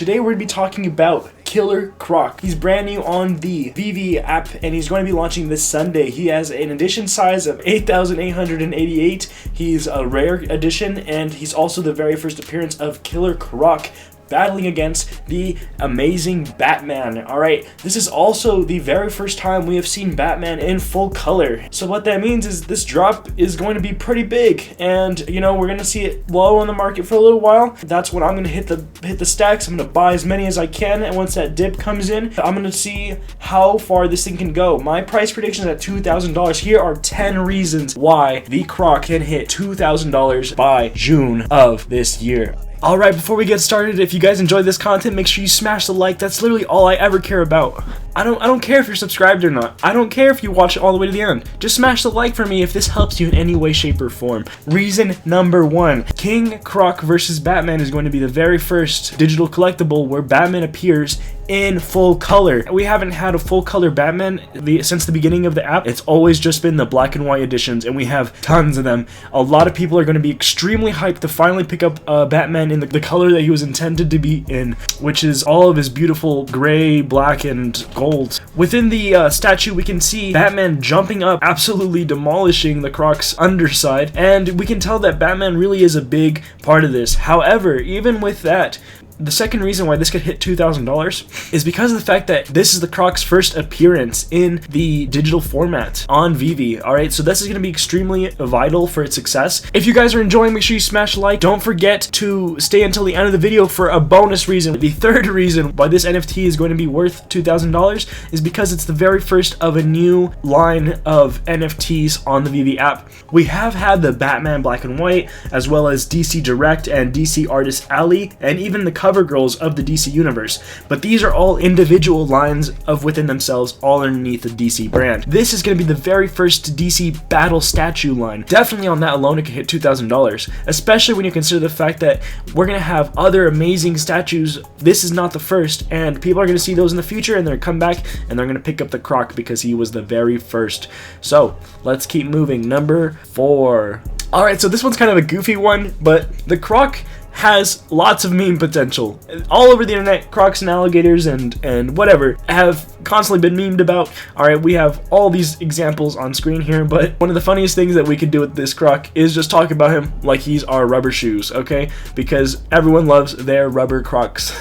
Today we're going to be talking about Killer Croc. He's brand new on the Veve app and he's going to be launching this Sunday. He has an edition size of 8,888. He's a rare edition and he's also the very first appearance of Killer Croc battling against the amazing Batman. Alright, this is also the very first time we have seen Batman in full color. So what that means is this drop is going to be pretty big, and you know, we're gonna see it low on the market for a little while. That's when I'm gonna hit the stacks. I'm gonna buy as many as I can, and once that dip comes in, I'm gonna see how far this thing can go. My price prediction is at $2,000. Here are 10 reasons why the Croc can hit $2,000 by June of this year. Alright, before we get started, if you guys enjoyed this content, make sure you smash the like. That's literally all I ever care about. I don't care if you're subscribed or not. I don't care if you watch it all the way to the end. Just smash the like for me if this helps you in any way, shape, or form. Reason number 1. King Croc vs. Batman is going to be the very first digital collectible where Batman appears in full color. We haven't had a full color Batman since the beginning of the app. It's always just been the black and white editions, and we have tons of them. A lot of people are going to be extremely hyped to finally pick up Batman in the color that he was intended to be in, which is all of his beautiful gray, black, and gold. Within the statue, we can see Batman jumping up, absolutely demolishing the Croc's underside, and we can tell that Batman really is a big part of this. However, even with that, the second reason why this could hit $2,000 is because of the fact that this is the Croc's first appearance in the digital format on Veve. Alright, so this is going to be extremely vital for its success. If you guys are enjoying, make sure you smash like. Don't forget to stay until the end of the video for a bonus reason. The third reason why this NFT is going to be worth $2,000 is because it's the very first of a new line of NFTs on the Veve app. We have had the Batman Black and White, as well as DC Direct and DC Artist Alley, and even the cover girls of the DC universe, but these are all individual lines of within themselves, all underneath the DC brand. This is going to be the very first DC battle statue line. Definitely on that alone it could hit $2,000, especially when you consider the fact that we're going to have other amazing statues. This is not the first, and people are going to see those in the future, and they're going to come back and they're going to pick up the Croc because he was the very first. So let's keep moving. Number 4. Alright, so this one's kind of a goofy one, but the Croc has lots of meme potential. All over the internet, Crocs and alligators and whatever have constantly been memed about. Alright, we have all these examples on screen here, but one of the funniest things that we could do with this Croc is just talk about him like he's our rubber shoes, okay? Because everyone loves their rubber Crocs.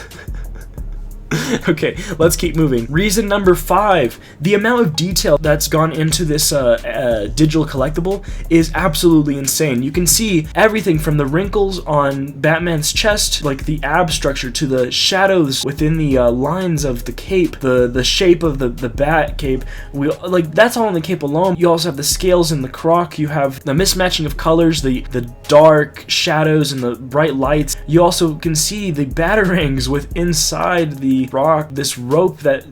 Okay, let's keep moving. Reason number 5. The amount of detail that's gone into this digital collectible is absolutely insane. You can see everything from the wrinkles on Batman's chest, like the ab structure, to the shadows within the lines of the cape, the shape of the bat cape. That's all in the cape alone. You also have the scales in the Croc. You have the mismatching of colors, the dark shadows and the bright lights. You also can see the batarangs with inside the Croc, this rope that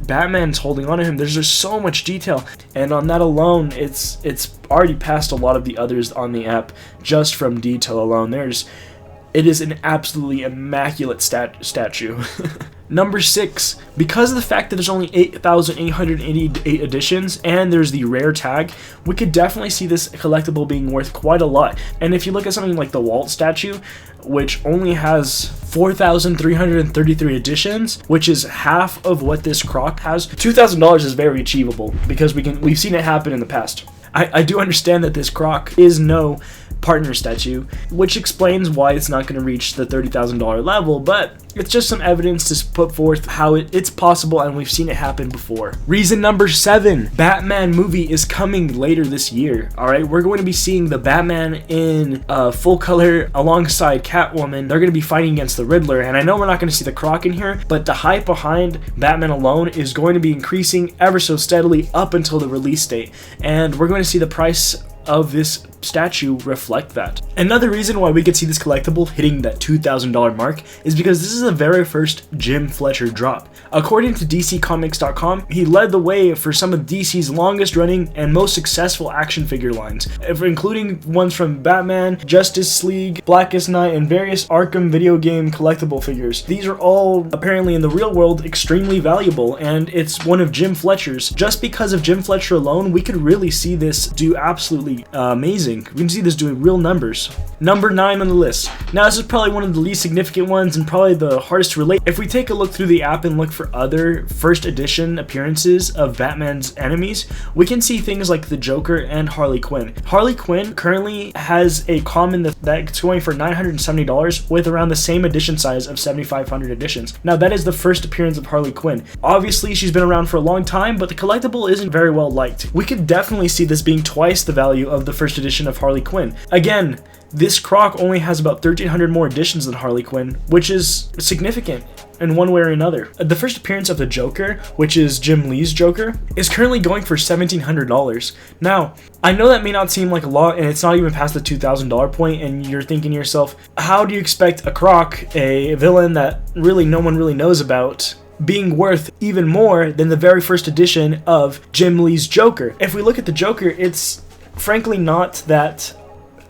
Batman's holding onto him. There's just so much detail, and on that alone, it's already passed a lot of the others on the app just from detail alone. It is an absolutely immaculate statue. Number 6, because of the fact that there's only 8,888 editions and there's the rare tag, we could definitely see this collectible being worth quite a lot. And if you look at something like the Walt statue, which only has 4,333 editions, which is half of what this Croc has, $2,000 is very achievable because we've seen it happen in the past. I do understand that this Croc is no partner statue, which explains why it's not going to reach the $30,000 level, but it's just some evidence to put forth how it's possible, and we've seen it happen before. Reason number 7, Batman movie is coming later this year. Alright, we're going to be seeing the Batman in full color alongside Catwoman. They're going to be fighting against the Riddler, and I know we're not going to see the Croc in here, but the hype behind Batman alone is going to be increasing ever so steadily up until the release date, and we're going to see the price of this statue reflect that. Another reason why we could see this collectible hitting that $2,000 mark is because this is the very first Jim Fletcher drop. According to DCComics.com, he led the way for some of DC's longest running and most successful action figure lines, including ones from Batman, Justice League, Blackest Night, and various Arkham video game collectible figures. These are all apparently in the real world extremely valuable, and it's one of Jim Fletcher's. Just because of Jim Fletcher alone, we could really see this do absolutely absolutely amazing. We can see this doing real numbers. Number 9 on the list. Now this is probably one of the least significant ones and probably the hardest to relate. If we take a look through the app and look for other first edition appearances of Batman's enemies, we can see things like the Joker and Harley Quinn. Harley Quinn currently has a common that's going for $970 with around the same edition size of 7,500 editions. Now that is the first appearance of Harley Quinn. Obviously she's been around for a long time, but the collectible isn't very well liked. We could definitely see this being twice the value of the first edition of Harley Quinn. Again, this Croc only has about 1,300 more editions than Harley Quinn, which is significant in one way or another. The first appearance of the Joker, which is Jim Lee's Joker, is currently going for $1,700. Now, I know that may not seem like a lot, and it's not even past the $2,000 point, and you're thinking to yourself, how do you expect a Croc, a villain that really no one really knows about, being worth even more than the very first edition of Jim Lee's Joker? If we look at the Joker, it's frankly not that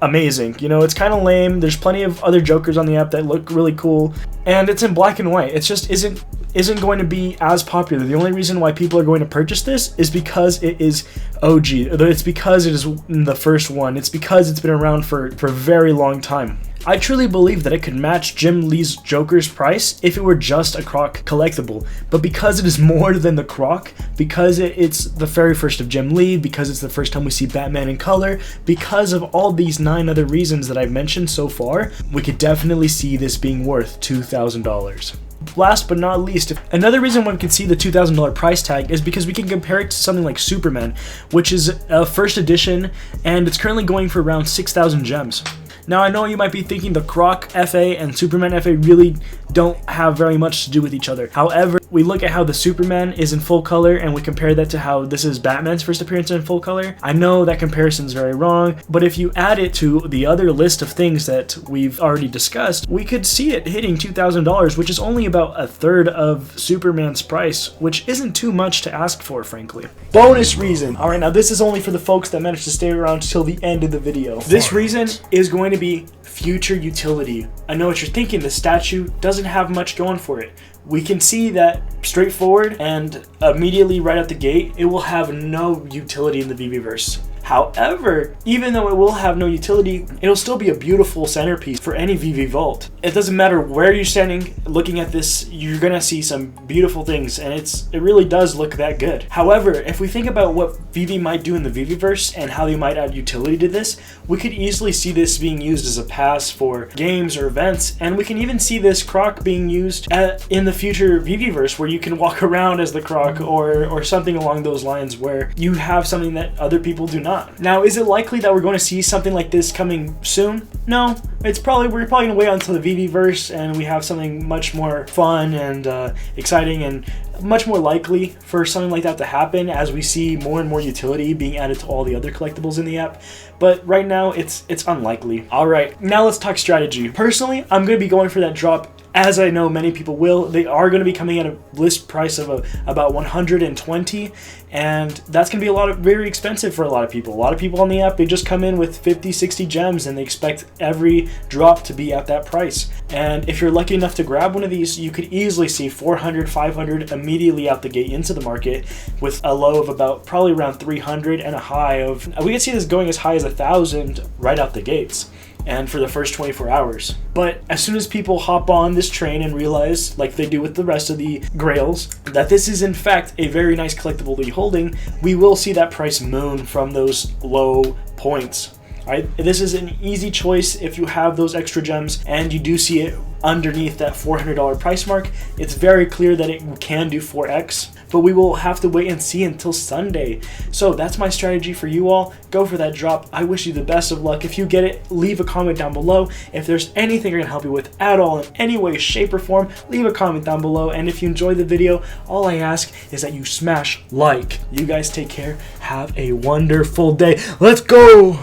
amazing. You know, it's kind of lame. There's plenty of other Jokers on the app that look really cool, and it's in black and white. It just isn't going to be as popular. The only reason why people are going to purchase this is because it is OG. It's because it is the first one. It's because it's been around for a very long time. I truly believe that it could match Jim Lee's Joker's price if it were just a Croc collectible, but because it is more than the Croc, because it's the very first of Jim Lee, because it's the first time we see Batman in color, because of all these 9 other reasons that I've mentioned so far, we could definitely see this being worth $2,000. Last but not least, another reason one can see the $2,000 price tag is because we can compare it to something like Superman, which is a first edition, and it's currently going for around 6,000 gems. Now I know you might be thinking the Croc FA and Superman FA really don't have very much to do with each other. However, we look at how the Superman is in full color and we compare that to how this is Batman's first appearance in full color. I know that comparison is very wrong, but if you add it to the other list of things that we've already discussed, we could see it hitting $2,000, which is only about a third of Superman's price, which isn't too much to ask for, frankly. Bonus reason. Alright, now this is only for the folks that managed to stay around till the end of the video. This reason is going to be future utility. I know what you're thinking, the statue doesn't have much going for it. We can see that straightforward, and immediately right out the gate, it will have no utility in the Veveverse. However, even though it will have no utility, it'll still be a beautiful centerpiece for any Veve vault. It doesn't matter where you're standing looking at this, you're gonna see some beautiful things, and it really does look that good. However, if we think about what Veve might do in the Veveverse and how they might add utility to this, we could easily see this being used as a pass for games or events, and we can even see this Croc being used in the future Veveverse, where you can walk around as the Croc or something along those lines, where you have something that other people do not. Now, is it likely that we're going to see something like this coming soon? No, we're probably going to wait until the Veveverse and we have something much more fun and exciting, and much more likely for something like that to happen as we see more and more utility being added to all the other collectibles in the app. But right now, it's unlikely. All right, now let's talk strategy. Personally, I'm going to be going for that drop. As I know many people will. They are going to be coming at a list price of about 120, and that's going to be very expensive for a lot of people. A lot of people on the app, they just come in with 50, 60 gems and they expect every drop to be at that price. And if you're lucky enough to grab one of these, you could easily see 400, 500 immediately out the gate into the market, with a low of about probably around 300 and a high of, we could see this going as high as 1,000 right out the gates, and for the first 24 hours. But as soon as people hop on this train and realize, like they do with the rest of the grails, that this is in fact a very nice collectible to be holding, we will see that price moon from those low points. Alright, this is an easy choice if you have those extra gems and you do see it underneath that $400 price mark. It's very clear that it can do 4x, but we will have to wait and see until Sunday. So that's my strategy for you all. Go for that drop. I wish you the best of luck. If you get it, leave a comment down below. If there's anything I can help you with at all in any way, shape, or form, leave a comment down below. And if you enjoyed the video, all I ask is that you smash like. You guys take care. Have a wonderful day. Let's go!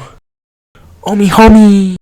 Omi homie!